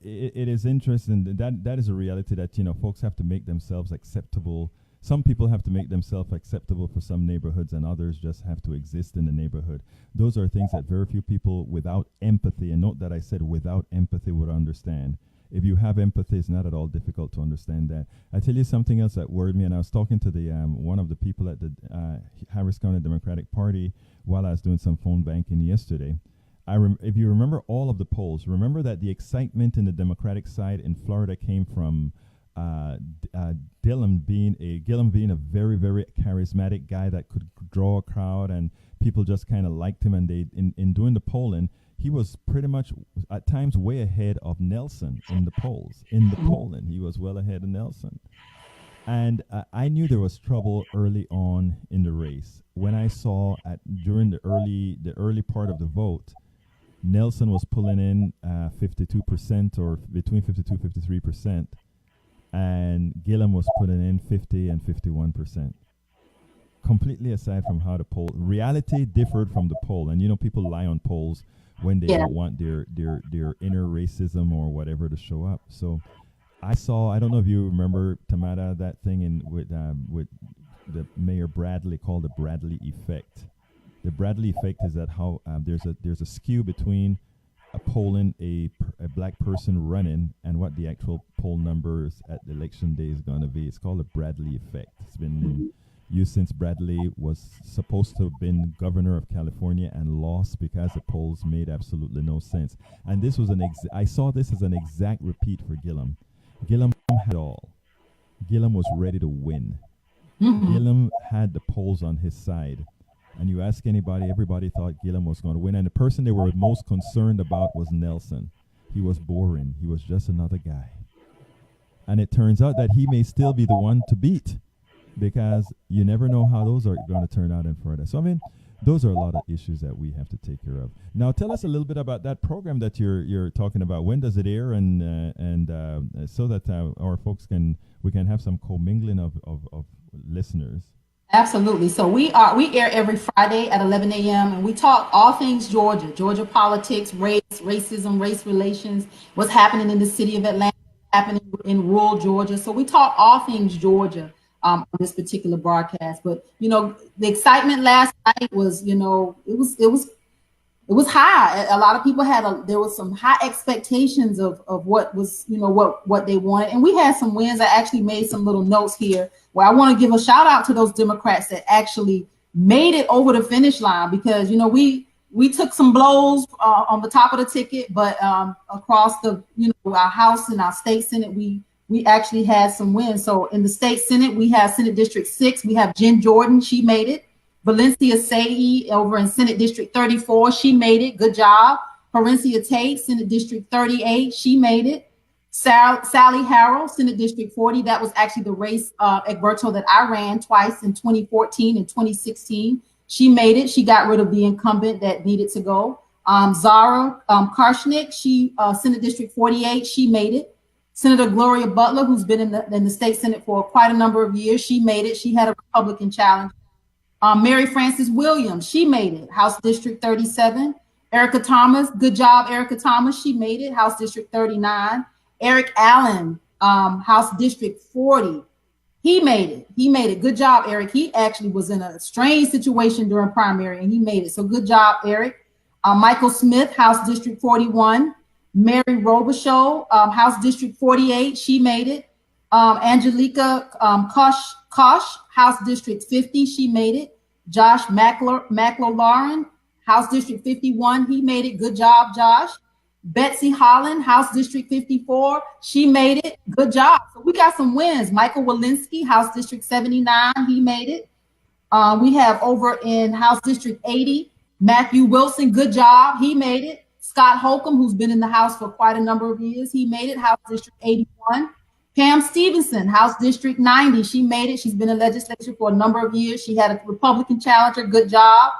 It is interesting that is a reality that folks have to make themselves acceptable. Some people have to make themselves acceptable for some neighborhoods, and others just have to exist in the neighborhood. Those are things that very few people without empathy, and note that I said without empathy, would understand. If you have empathy, it's not at all difficult to understand that. I tell you something else that worried me, and I was talking to the one of the people at the Harris County Democratic Party while I was doing some phone banking yesterday. If you remember all of the polls, remember that the excitement in the Democratic side in Florida came from Gillum being a very, very charismatic guy that could draw a crowd, and people just kind of liked him. And in doing the polling, he was pretty much at times way ahead of Nelson in the polls. In the polling, he was well ahead of Nelson. And I knew there was trouble early on in the race. When I saw during the early part of the vote, Nelson was pulling in 52% or between 52 53%. and Gillum was putting in 50 and 51%. Completely aside from how the poll, reality differed from the poll. And, you know, people lie on polls when they don't want their inner racism or whatever to show up. So I don't know if you remember, Tamara, that thing with the Mayor Bradley called the Bradley effect. The Bradley effect is that how there's a skew between polling a black person running and what the actual poll numbers at the election day is going to be. It's called the Bradley effect. It's been in use since Bradley was supposed to have been governor of California and lost because the polls made absolutely no sense. And this was I saw this as an exact repeat for Gillum. Gillum had it all. Gillum was ready to win. Gillum had the polls on his side. And you ask anybody, everybody thought Gillum was going to win. And the person they were most concerned about was Nelson. He was boring. He was just another guy. And it turns out that he may still be the one to beat, because you never know how those are going to turn out in Florida. So, I mean, those are a lot of issues that we have to take care of. Now, tell us a little bit about that program that you're talking about. When does it air, and so that our folks we can have some commingling of listeners. Absolutely. So we air every Friday at 11 a.m. and we talk all things Georgia politics, race, racism, race relations, what's happening in the city of Atlanta, happening in rural Georgia. So we talk all things Georgia on this particular broadcast. But, you know, the excitement last night was, you know, it was high. A lot of people there was some high expectations of what was, you know, what they wanted. And we had some wins. I actually made some little notes here where I want to give a shout out to those Democrats that actually made it over the finish line, because, you know, we took some blows on the top of the ticket, but across the, you know, our House and our state Senate, we actually had some wins. So in the state Senate, we have Senate District 6, we have Jen Jordan, she made it. Valencia Sae over in Senate District 34, she made it. Good job. Horencia Tate, Senate District 38, she made it. Sally Harrell, Senate District 40, that was actually the race, Egberto, that I ran twice in 2014 and 2016. She made it. She got rid of the incumbent that needed to go. Zara Karshnick, she Senate District 48, she made it. Senator Gloria Butler, who's been in the state Senate for quite a number of years, she made it. She had a Republican challenge. Mary Frances Williams, she made it, House District 37. Erica Thomas, good job, Erica Thomas, she made it, House District 39. Eric Allen, House District 40, he made it. Good job, Eric. He actually was in a strange situation during primary and he made it. So good job, Eric. Michael Smith, House District 41. Mary Robichaud, House District 48, she made it. Angelica Kosh, House District 50, she made it. Josh McLaurin, House District 51, he made it. Good job, Josh. Betsy Holland, House District 54, she made it. Good job. So we got some wins. Michael Walensky, House District 79, he made it. We have over in House District 80, Matthew Wilson, good job, he made it. Scott Holcomb, who's been in the House for quite a number of years, he made it. House District 81. Pam Stevenson, House District 90, she made it. She's been in legislature for a number of years. She had a Republican challenger, good job.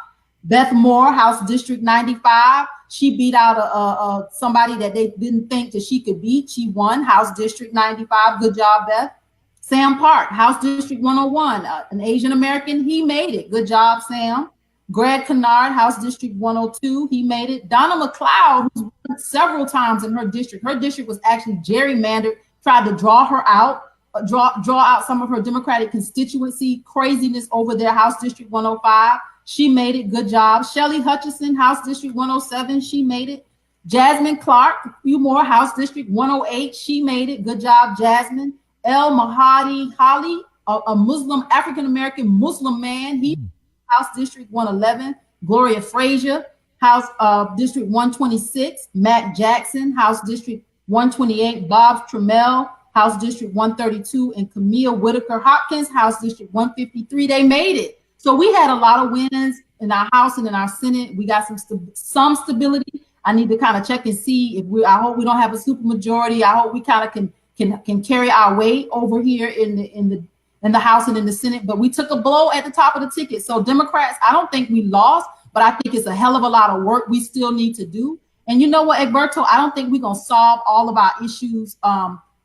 Beth Moore, House District 95, she beat out somebody that they didn't think that she could beat. She won, House District 95, good job, Beth. Sam Park, House District 101, an Asian American, he made it. Good job, Sam. Greg Kennard, House District 102, he made it. Donna McLeod, who's won several times in her district. Her district was actually gerrymandered, tried to draw her out, draw out some of her Democratic constituency craziness over there, House District 105. She made it. Good job. Shelley Hutchison, House District 107, she made it. Jasmine Clark, a few more, House District 108, she made it. Good job, Jasmine. El Mahadi Hali, a Muslim, African-American Muslim man, he House District 111. Gloria Frazier, House District 126. Matt Jackson, House District 128. Bob Trammell, House District 132. And Camille Whitaker Hopkins, House District 153. They made it. So we had a lot of wins in our House and in our Senate. We got some stability. I need to kind of check and see I hope we don't have a super majority. I hope we kind of can carry our weight over here in the House and in the Senate. But we took a blow at the top of the ticket. So Democrats, I don't think we lost, but I think it's a hell of a lot of work we still need to do. And you know what, Egberto, I don't think we're going to solve all of our issues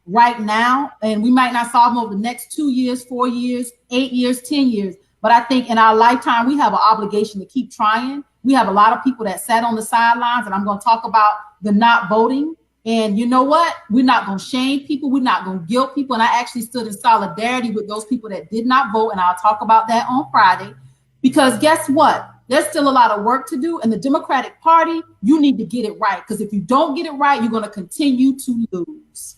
right now, and we might not solve them over the next 2 years, 4 years, 8 years, 10 years. But I think in our lifetime, we have an obligation to keep trying. We have a lot of people that sat on the sidelines, and I'm going to talk about the not voting. And you know what? We're not going to shame people. We're not going to guilt people. And I actually stood in solidarity with those people that did not vote. And I'll talk about that on Friday, because guess what? There's still a lot of work to do. And the Democratic Party, you need to get it right. Because if you don't get it right, you're going to continue to lose.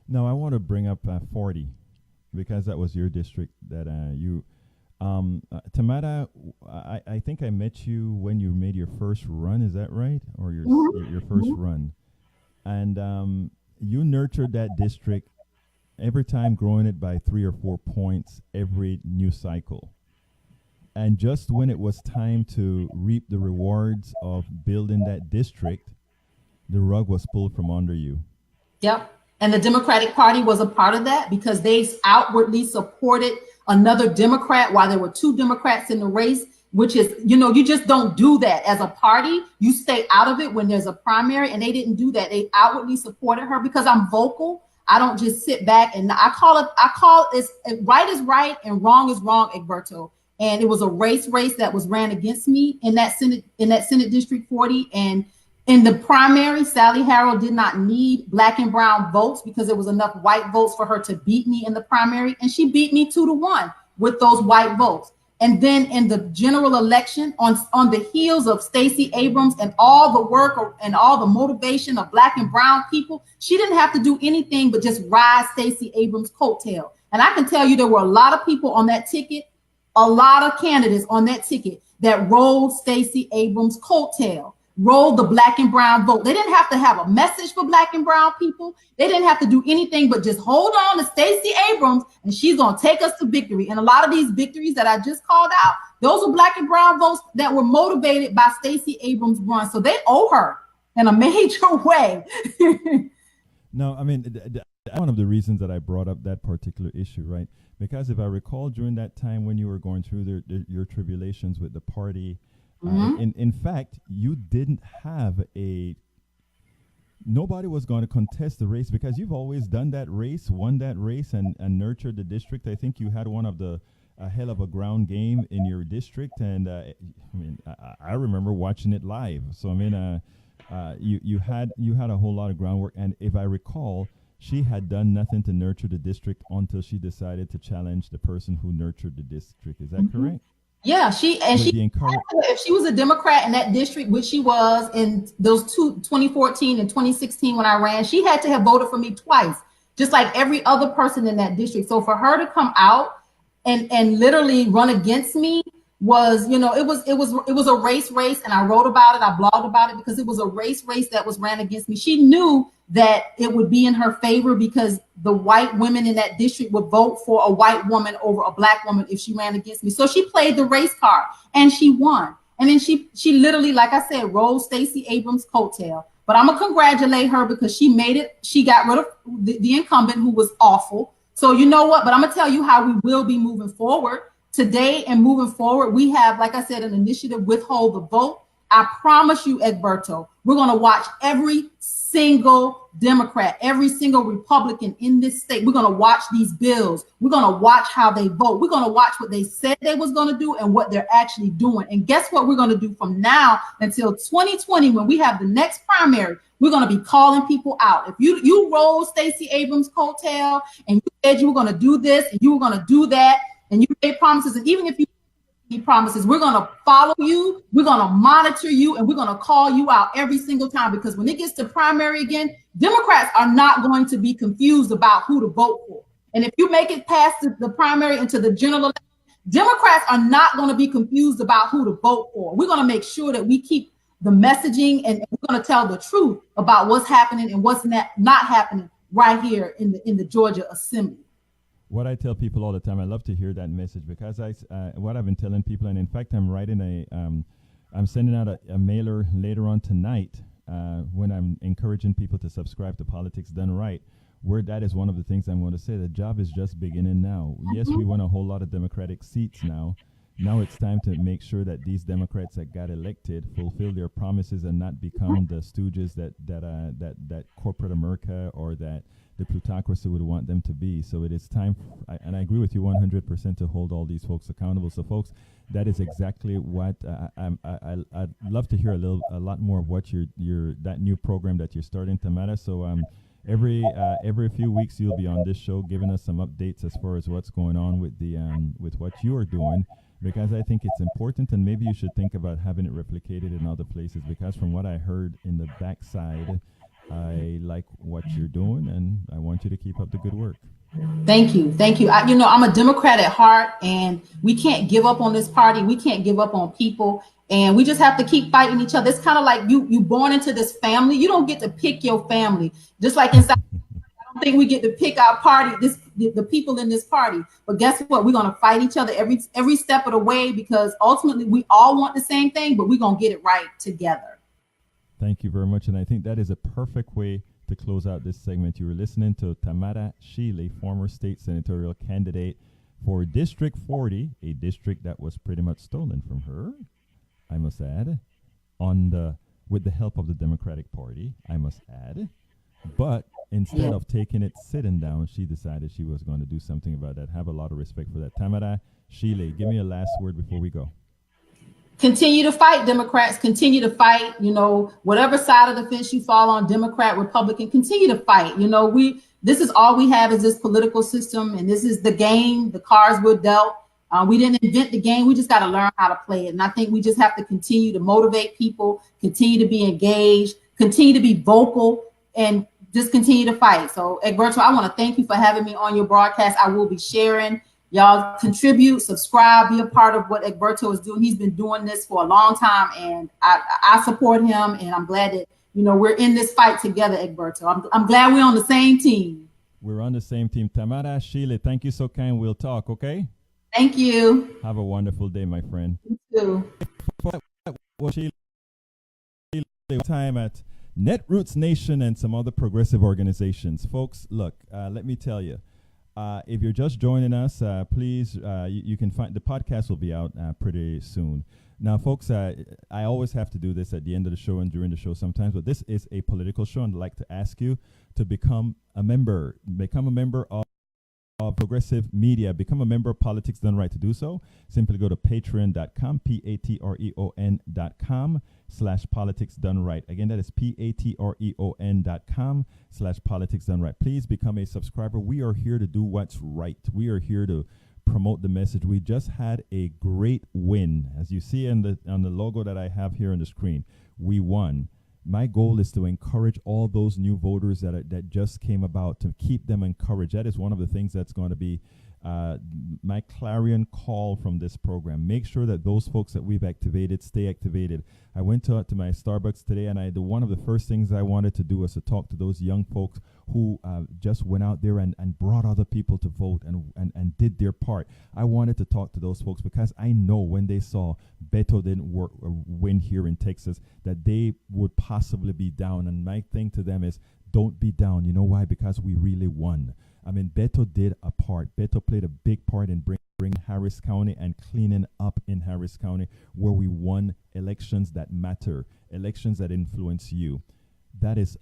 Now, I want to bring up 40, because that was your district that you, Tamara, I think I met you when you made your first run. Is that right? Or your first run. And you nurtured that district every time, growing it by 3 or 4 points every new cycle. And just when it was time to reap the rewards of building that district, the rug was pulled from under you. Yep. And the Democratic Party was a part of that, because they outwardly supported another Democrat while there were 2 Democrats in the race, which is, you just don't do that as a party. You stay out of it when there's a primary, and they didn't do that. They outwardly supported her because I'm vocal. I don't just sit back, and I call it right is right and wrong is wrong, Egberto. And it was a race that was ran against me in that Senate District 40. And in the primary, Sally Harrell did not need Black and brown votes because there was enough white votes for her to beat me in the primary. And she beat me 2-1 with those white votes. And then in the general election, on the heels of Stacey Abrams and all the work and all the motivation of Black and brown people, she didn't have to do anything but just ride Stacey Abrams' coattail. And I can tell you there were a lot of people on that ticket, a lot of candidates on that ticket that rolled Stacey Abrams' coattail, rolled the Black and brown vote. They didn't have to have a message for Black and brown people. They didn't have to do anything but just hold on to Stacey Abrams, and she's going to take us to victory. And a lot of these victories that I just called out, those are Black and brown votes that were motivated by Stacey Abrams' run. So they owe her in a major way. No, I mean, one of the reasons that I brought up that particular issue, right? Because if I recall, during that time when you were going through your tribulations with the party, in fact, you didn't have nobody was going to contest the race, because you've always done that race, won that race, and nurtured the district. I think you had one of the hell of a ground game in your district, and I remember watching it live. So I mean, you had a whole lot of groundwork, and if I recall, she had done nothing to nurture the district until she decided to challenge the person who nurtured the district. Is that correct? Yeah, if she was a Democrat in that district, which she was in those 2014 and 2016 when I ran, she had to have voted for me twice, just like every other person in that district. So for her to come out and literally run against me was, it was a race, and I wrote about it, I blogged about it, because it was a race that was ran against me. She knew that it would be in her favor because the white women in that district would vote for a white woman over a Black woman if she ran against me. So she played the race card and she won. And then she literally, like I said, rolled Stacey Abrams' coattail. But I'm gonna congratulate her because she made it. She got rid of the incumbent, who was awful. So you know what? But I'm gonna tell you how we will be moving forward today and moving forward. We have, like I said, an initiative, Withhold the Vote. I promise you, Egberto, we're gonna watch every single Democrat, every single Republican in this state. We're going to watch these bills. We're going to watch how they vote. We're going to watch what they said they was going to do and what they're actually doing. And guess what we're going to do from now until 2020, when we have the next primary? We're going to be calling people out. If you rolled Stacey Abrams' coattail and you said you were going to do this and you were going to do that, and you made promises, and even if you promises, we're going to follow you, we're going to monitor you, and we're going to call you out every single time, because when it gets to primary again, Democrats are not going to be confused about who to vote for. And if you make it past the primary into the general election, Democrats are not going to be confused about who to vote for. We're going to make sure that we keep the messaging, and we're going to tell the truth about what's happening and what's not happening right here in the Georgia Assembly. What I tell people all the time, I love to hear that message, because what I've been telling people, and in fact, I'm writing I'm sending out a mailer later on tonight when I'm encouraging people to subscribe to Politics Done Right, where that is one of the things I'm going to say. The job is just beginning now. Yes, we won a whole lot of Democratic seats now. Now it's time to make sure that these Democrats that got elected fulfill their promises and not become the stooges that corporate America or that the plutocracy would want them to be. So it is time, and I agree with you 100% to hold all these folks accountable. So folks, that is exactly what I'd love to hear a lot more of what that new program that you're starting, Tamara. So every few weeks you'll be on this show giving us some updates as far as what's going on with the with what you are doing, because I think it's important, and maybe you should think about having it replicated in other places, because from what I heard in the backside, I like what you're doing, and I want you to keep up the good work. Thank you. I'm a Democrat at heart, and we can't give up on this party. We can't give up on people, and we just have to keep fighting each other. It's kind of like you born into this family. You don't get to pick your family. Just like inside, I don't think we get to pick our party, the people in this party. But guess what? We're gonna fight each other every step of the way, because ultimately we all want the same thing, but we're gonna get it right together. Thank you very much, and I think that is a perfect way to close out this segment. You were listening to Tamara Shealey, former state senatorial candidate for District 40, a district that was pretty much stolen from her, I must add, with the help of the Democratic Party, I must add. But instead of taking it sitting down, she decided she was going to do something about that. Have a lot of respect for that. Tamara Shealey, give me a last word before we go. Continue to fight, Democrats. Continue to fight. Whatever side of the fence you fall on, Democrat, Republican, continue to fight. This is all we have, is this political system, and this is the game, the cards we're dealt. We didn't invent the game. We just got to learn how to play it. And I think we just have to continue to motivate people, continue to be engaged, continue to be vocal, and just continue to fight. So, Egberto, I want to thank you for having me on your broadcast. I will be sharing. Y'all contribute, subscribe, be a part of what Egberto is doing. He's been doing this for a long time, and I support him, and I'm glad that, we're in this fight together, Egberto. I'm glad we're on the same team. We're on the same team. Tamara Shealey, thank you so kind. We'll talk, okay? Thank you. Have a wonderful day, my friend. You too. Time at Netroots Nation and some other progressive organizations. Folks, look, let me tell you. If you're just joining us, please, you can find the podcast will be out pretty soon. Now, folks, I always have to do this at the end of the show and during the show sometimes, but this is a political show, and I'd like to ask you to become a member of Progressive Media, become a member of Politics Done Right. To do so, simply go to patreon.com, patreon.com/politics done right. Again, that is patreon.com/politics done right. Please become a subscriber. We are here to do what's right. We are here to promote the message. We just had a great win, as you see on the logo that I have here on the screen. We won. My goal is to encourage all those new voters that just came about, to keep them encouraged. That is one of the things that's going to be my clarion call from this program. Make sure that those folks that we've activated stay activated. I went to my Starbucks today, and one of the first things I wanted to do was to talk to those young folks who just went out there and brought other people to vote and did their part. I wanted to talk to those folks because I know when they saw Beto didn't win here in Texas, that they would possibly be down. And my thing to them is, don't be down. You know why? Because we really won. I mean, Beto did a part. Beto played a big part in bringing Harris County and cleaning up in Harris County, where we won elections that matter, elections that influence you. That is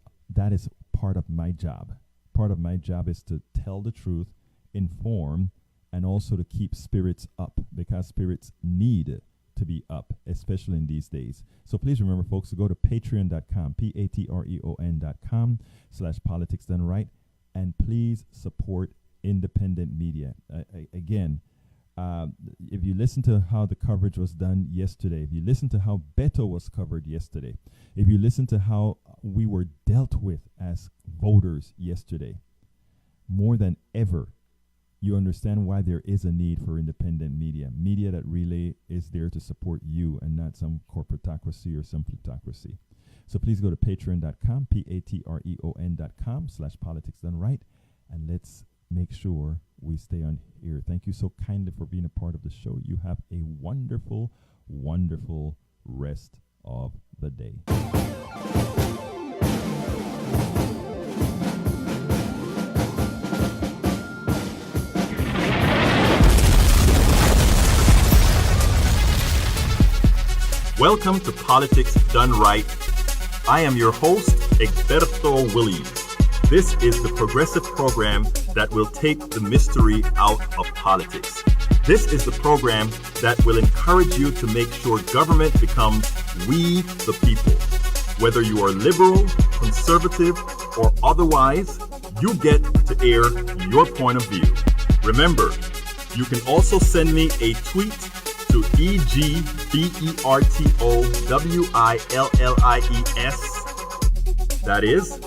part of my job. Part of my job is to tell the truth, inform, and also to keep spirits up, because spirits need to be up, especially in these days. So please remember, folks, to go to patreon.com, patreon.com/politics done right. And please support independent media. Again, if you listen to how the coverage was done yesterday, if you listen to how Beto was covered yesterday, if you listen to how we were dealt with as voters yesterday, more than ever, you understand why there is a need for independent media that really is there to support you and not some corporatocracy or some plutocracy. So please go to patreon.com, patreon.com/politics done right, and let's make sure we stay on here. Thank you so kindly for being a part of the show. You have a wonderful, wonderful rest of the day. Welcome to Politics Done Right. I am your host, Egberto Williams. This is the progressive program that will take the mystery out of politics. This is the program that will encourage you to make sure government becomes we the people. Whether you are liberal, conservative, or otherwise, you get to air your point of view. Remember, you can also send me a tweet to EGBERTOWILLIES. That is,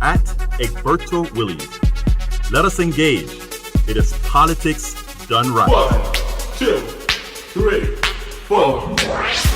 at Egberto Willies. Let us engage. It is politics done right. 1, 2, 3, 4.